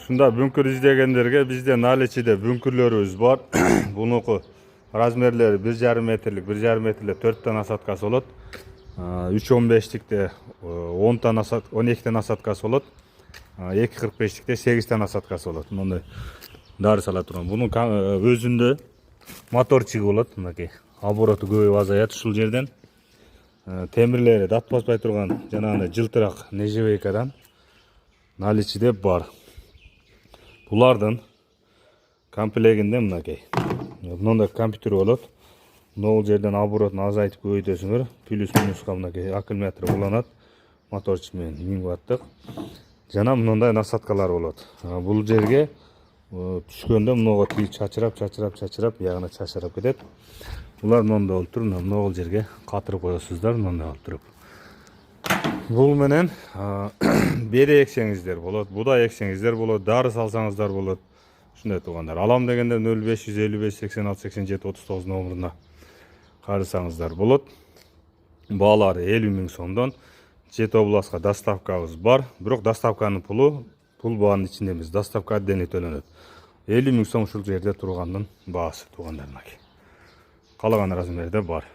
Ушунда бүңкүр издегендерге bizde наличиде бүңкүрлөрүбүз бар. Бунуку размерлери 1,5 метрлик, 1,5 метрлик 4 та насаткасы болот. 3,15-ликте 10 та насат, 12 та насаткасы болот. 2,45-ликте 8 та насаткасы болот. Мындай дары сала турган. Бунун өзүндө моторчугу болот. Мынакей обороту көбөйүп азаят ушул жерден. Темирлери дат баспай турган жанагындай жылтырак нержавейкадан наличиде бар. Булардын комплегинде мынакей. Мындай компьютер болот. Могул жерден оборотун азайтып көбөйтөсүңөр. Плюс минуска мынакей аккумулятор уланат. Моторчу менен 1000 ваттык. Жана мындай насаткалар болот. Бул жерге түшкөндө мынага тиги чачырап, ягына чачырап кетет. Булар мындай болуп туруп, могул жерге катырып коесуздар, мындай болуп туруп. Бул менен бере эксеңиздер болот, будай эксеңиздер болот, дары салсаңыздар болот. Ушундай туугандар. Алам дегенде 0555 86 87 39 номуруна карасаңыздар болот. Баалары 50 000 сомдон. Жети областка доставкабыз бар. Бирок доставканын пул баанын ичинде эмес. Доставка отдельно төлөнөт. 50 000 сом ушул жерде тургандын баасы туугандарына. Калаган размерде бар.